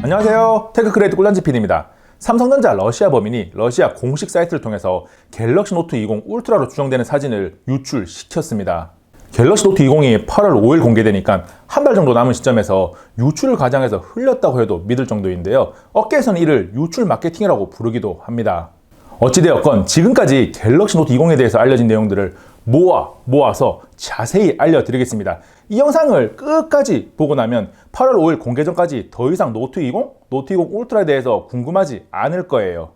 안녕하세요. 테크크레이트 꿀단지 PD입니다. 삼성전자 러시아 범인이 러시아 공식 사이트를 통해서 갤럭시 노트 20 울트라로 추정되는 사진을 유출시켰습니다. 갤럭시 노트 20이 8월 5일 공개되니까 한 달 정도 남은 시점에서 유출을 가장해서 흘렸다고 해도 믿을 정도인데요. 업계에서는 이를 유출 마케팅이라고 부르기도 합니다. 어찌되었건 지금까지 갤럭시 노트 20에 대해서 알려진 내용들을 모아서 자세히 알려드리겠습니다. 이 영상을 끝까지 보고 나면 8월 5일 공개 전까지 더 이상 노트 20, 노트 20 울트라에 대해서 궁금하지 않을 거예요.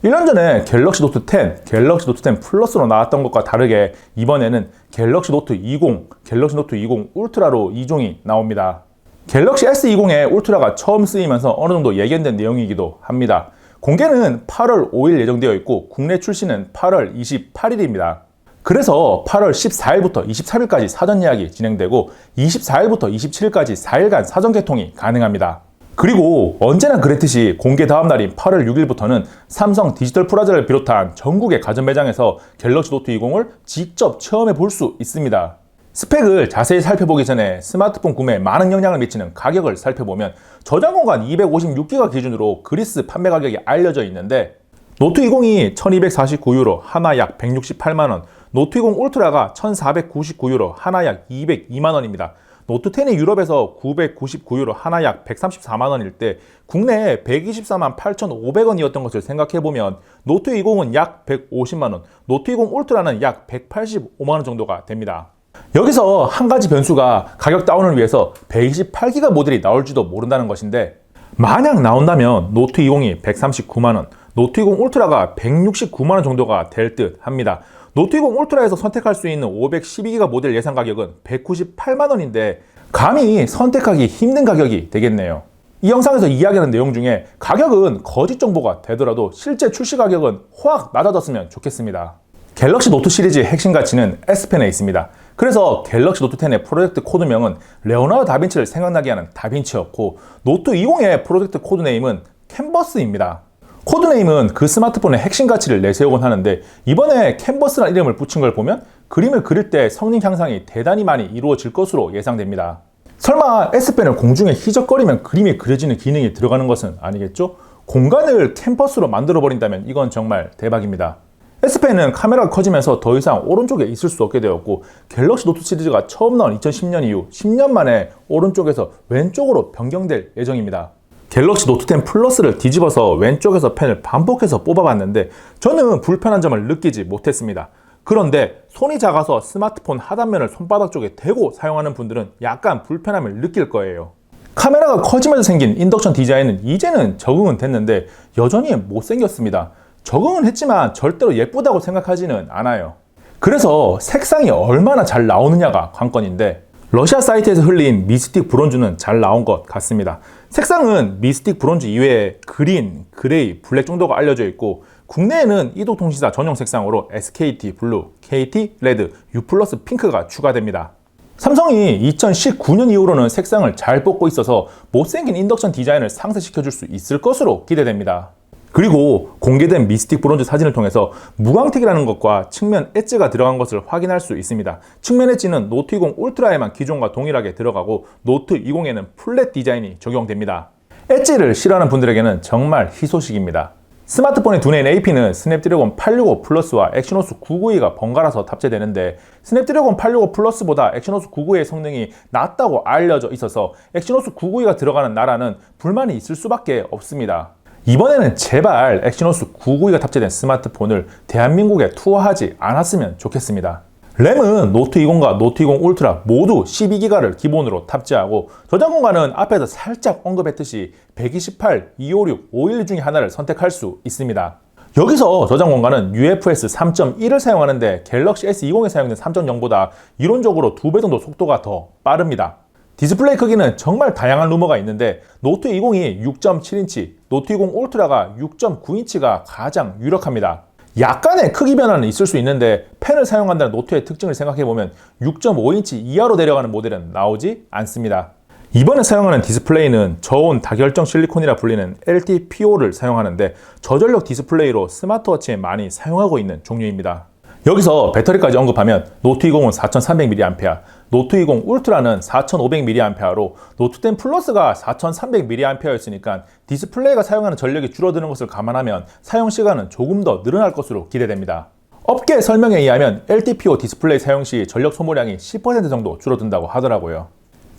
1년 전에 갤럭시 노트 10, 갤럭시 노트 10 플러스로 나왔던 것과 다르게 이번에는 갤럭시 노트 20, 갤럭시 노트 20 울트라로 2종이 나옵니다. 갤럭시 S20의 울트라가 처음 쓰이면서 어느 정도 예견된 내용이기도 합니다. 공개는 8월 5일 예정되어 있고 국내 출시는 8월 28일입니다. 그래서 8월 14일부터 23일까지 사전 예약이 진행되고 24일부터 27일까지 4일간 사전 개통이 가능합니다. 그리고 언제나 그랬듯이 공개 다음 날인 8월 6일부터는 삼성 디지털 프라자를 비롯한 전국의 가전 매장에서 갤럭시 노트 20을 직접 체험해 볼 수 있습니다. 스펙을 자세히 살펴보기 전에 스마트폰 구매에 많은 영향을 미치는 가격을 살펴보면 저장 공간 256GB 기준으로 그리스 판매 가격이 알려져 있는데 노트 20이 1249유로 하나 약 168만원, 노트 20 울트라가 1499유로 하나 약 202만원입니다. 노트 10이 유럽에서 999유로 하나 약 134만원일 때 국내에 124만 8,500원이었던 것을 생각해보면 노트 20은 약 150만원, 노트 20 울트라는 약 185만원 정도가 됩니다. 여기서 한 가지 변수가 가격 다운을 위해서 128기가 모델이 나올지도 모른다는 것인데 만약 나온다면 노트 20이 139만원, 노트 20 울트라가 169만원 정도가 될 듯 합니다. 노트 20 울트라에서 선택할 수 있는 512기가 모델 예상 가격은 198만원인데 감히 선택하기 힘든 가격이 되겠네요. 이 영상에서 이야기하는 내용 중에 가격은 거짓 정보가 되더라도 실제 출시 가격은 확 낮아졌으면 좋겠습니다. 갤럭시 노트 시리즈의 핵심 가치는 S펜에 있습니다. 그래서 갤럭시 노트 10의 프로젝트 코드명은 레오나르도 다빈치를 생각나게 하는 다빈치였고 노트 20의 프로젝트 코드네임은 캔버스입니다. 코드네임은 그 스마트폰의 핵심 가치를 내세우곤 하는데 이번에 캔버스라는 이름을 붙인 걸 보면 그림을 그릴 때 성능 향상이 대단히 많이 이루어질 것으로 예상됩니다. 설마 S펜을 공중에 희적거리면 그림이 그려지는 기능이 들어가는 것은 아니겠죠? 공간을 캔버스로 만들어버린다면 이건 정말 대박입니다. S펜은 카메라가 커지면서 더 이상 오른쪽에 있을 수 없게 되었고 갤럭시 노트 시리즈가 처음 나온 2010년 이후 10년 만에 오른쪽에서 왼쪽으로 변경될 예정입니다. 갤럭시 노트 10 플러스를 뒤집어서 왼쪽에서 펜을 반복해서 뽑아봤는데 저는 불편한 점을 느끼지 못했습니다. 그런데 손이 작아서 스마트폰 하단면을 손바닥 쪽에 대고 사용하는 분들은 약간 불편함을 느낄 거예요. 카메라가 커지면서 생긴 인덕션 디자인은 이제는 적응은 됐는데 여전히 못생겼습니다. 적응은 했지만 절대로 예쁘다고 생각하지는 않아요. 그래서 색상이 얼마나 잘 나오느냐가 관건인데 러시아 사이트에서 흘린 미스틱 브론즈는 잘 나온 것 같습니다. 색상은 미스틱 브론즈 이외에 그린, 그레이, 블랙 정도가 알려져 있고 국내에는 이동통신사 전용 색상으로 SKT 블루, KT 레드, U 플러스 핑크가 추가됩니다. 삼성이 2019년 이후로는 색상을 잘 뽑고 있어서 못생긴 인덕션 디자인을 상쇄시켜줄 수 있을 것으로 기대됩니다. 그리고 공개된 미스틱 브론즈 사진을 통해서 무광택이라는 것과 측면 엣지가 들어간 것을 확인할 수 있습니다. 측면 엣지는 노트 20 울트라에만 기존과 동일하게 들어가고 노트 20에는 플랫 디자인이 적용됩니다. 엣지를 싫어하는 분들에게는 정말 희소식입니다. 스마트폰의 두뇌인 AP는 스냅드래곤 865 플러스와 엑시노스 992가 번갈아서 탑재되는데 스냅드래곤 865 플러스보다 엑시노스 992의 성능이 낮다고 알려져 있어서 엑시노스 992가 들어가는 나라는 불만이 있을 수밖에 없습니다. 이번에는 제발 엑시노스 992가 탑재된 스마트폰을 대한민국에 투어하지 않았으면 좋겠습니다. 램은 노트 20과 노트 20 울트라 모두 12기가를 기본으로 탑재하고 저장 공간은 앞에서 살짝 언급했듯이 128, 256, 512 중에 하나를 선택할 수 있습니다. 여기서 저장 공간은 UFS 3.1을 사용하는데 갤럭시 S20에 사용된 3.0보다 이론적으로 2배 정도 속도가 더 빠릅니다. 디스플레이 크기는 정말 다양한 루머가 있는데 노트 20이 6.7인치, 노트 20 울트라가 6.9인치가 가장 유력합니다. 약간의 크기 변화는 있을 수 있는데 펜을 사용한다는 노트의 특징을 생각해보면 6.5인치 이하로 내려가는 모델은 나오지 않습니다. 이번에 사용하는 디스플레이는 저온 다결정 실리콘이라 불리는 LTPO를 사용하는데 저전력 디스플레이로 스마트워치에 많이 사용하고 있는 종류입니다. 여기서 배터리까지 언급하면 노트 20은 4300mAh, 노트 20 울트라는 4500mAh로 노트 10 플러스가 4300mAh였으니까 디스플레이가 사용하는 전력이 줄어드는 것을 감안하면 사용 시간은 조금 더 늘어날 것으로 기대됩니다. 업계 설명에 의하면 LTPO 디스플레이 사용 시 전력 소모량이 10% 정도 줄어든다고 하더라고요.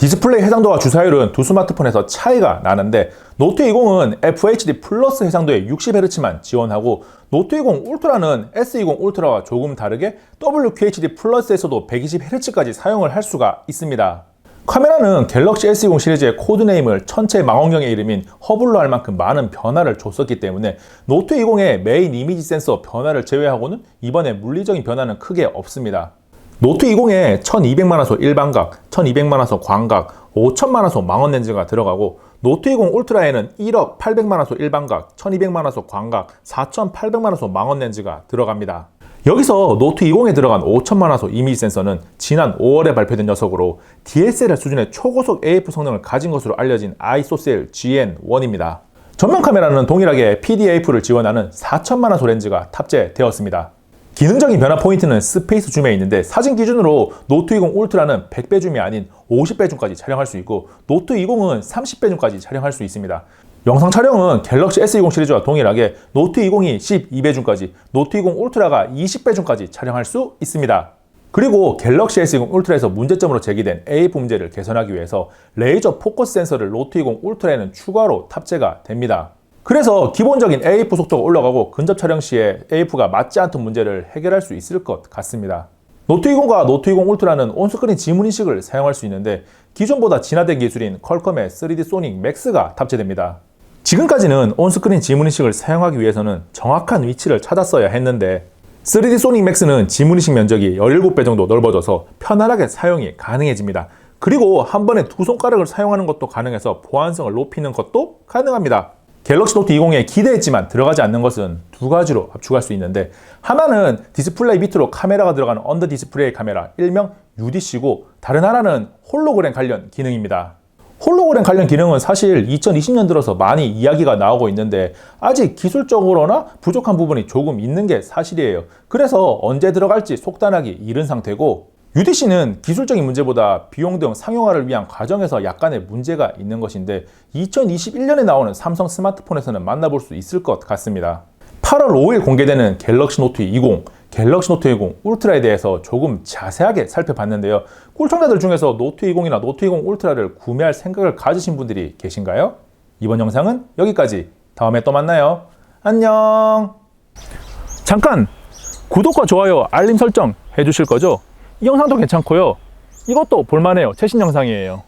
디스플레이 해상도와 주사율은 두 스마트폰에서 차이가 나는데 노트 20은 FHD 플러스 해상도의 60Hz만 지원하고 노트 20 울트라는 S20 울트라와 조금 다르게 WQHD 플러스에서도 120Hz까지 사용을 할 수가 있습니다. 카메라는 갤럭시 S20 시리즈의 코드네임을 천체 망원경의 이름인 허블로 할 만큼 많은 변화를 줬었기 때문에 노트 20의 메인 이미지 센서 변화를 제외하고는 이번에 물리적인 변화는 크게 없습니다. 노트 20에 1200만화소 일반각, 1200만화소 광각, 5000만화소 망원 렌즈가 들어가고 노트 20 울트라에는 1억 800만화소 일반각, 1200만화소 광각, 4800만화소 망원 렌즈가 들어갑니다. 여기서 노트 20에 들어간 5000만화소 이미지 센서는 지난 5월에 발표된 녀석으로 DSLR 수준의 초고속 AF 성능을 가진 것으로 알려진 ISOCELL GN1입니다. 전면 카메라는 동일하게 PDAF를 지원하는 4000만화소 렌즈가 탑재되었습니다. 기능적인 변화 포인트는 스페이스 줌에 있는데 사진 기준으로 노트 20 울트라는 100배 줌이 아닌 50배 줌까지 촬영할 수 있고 노트 20은 30배 줌까지 촬영할 수 있습니다. 영상 촬영은 갤럭시 S20 시리즈와 동일하게 노트 20이 12배 줌까지, 노트 20 울트라가 20배 줌까지 촬영할 수 있습니다. 그리고 갤럭시 S20 울트라에서 문제점으로 제기된 AF 문제를 개선하기 위해서 레이저 포커스 센서를 노트 20 울트라에는 추가로 탑재가 됩니다. 그래서 기본적인 AF 속도가 올라가고 근접 촬영 시에 AF가 맞지 않던 문제를 해결할 수 있을 것 같습니다. 노트 20과 노트 20 울트라는 온스크린 지문 인식을 사용할 수 있는데 기존보다 진화된 기술인 퀄컴의 3D 소닉 맥스가 탑재됩니다. 지금까지는 온스크린 지문 인식을 사용하기 위해서는 정확한 위치를 찾았어야 했는데 3D 소닉 맥스는 지문 인식 면적이 17배 정도 넓어져서 편안하게 사용이 가능해집니다. 그리고 한 번에 두 손가락을 사용하는 것도 가능해서 보안성을 높이는 것도 가능합니다. 갤럭시 노트 20에 기대했지만 들어가지 않는 것은 두 가지로 압축할 수 있는데 하나는 디스플레이 밑으로 카메라가 들어가는 언더 디스플레이 카메라 일명 UDC고 다른 하나는 홀로그램 관련 기능입니다. 홀로그램 관련 기능은 사실 2020년 들어서 많이 이야기가 나오고 있는데 아직 기술적으로나 부족한 부분이 조금 있는 게 사실이에요. 그래서 언제 들어갈지 속단하기 이른 상태고 UDC는 기술적인 문제보다 비용 등 상용화를 위한 과정에서 약간의 문제가 있는 것인데 2021년에 나오는 삼성 스마트폰에서는 만나볼 수 있을 것 같습니다. 8월 5일 공개되는 갤럭시 노트 20, 갤럭시 노트 20 울트라에 대해서 조금 자세하게 살펴봤는데요. 꿀청자들 중에서 노트 20이나 노트 20 울트라를 구매할 생각을 가지신 분들이 계신가요? 이번 영상은 여기까지. 다음에 또 만나요. 안녕. 잠깐! 구독과 좋아요, 알림 설정 해주실 거죠? 이 영상도 괜찮고요. 이것도 볼만해요. 최신 영상이에요.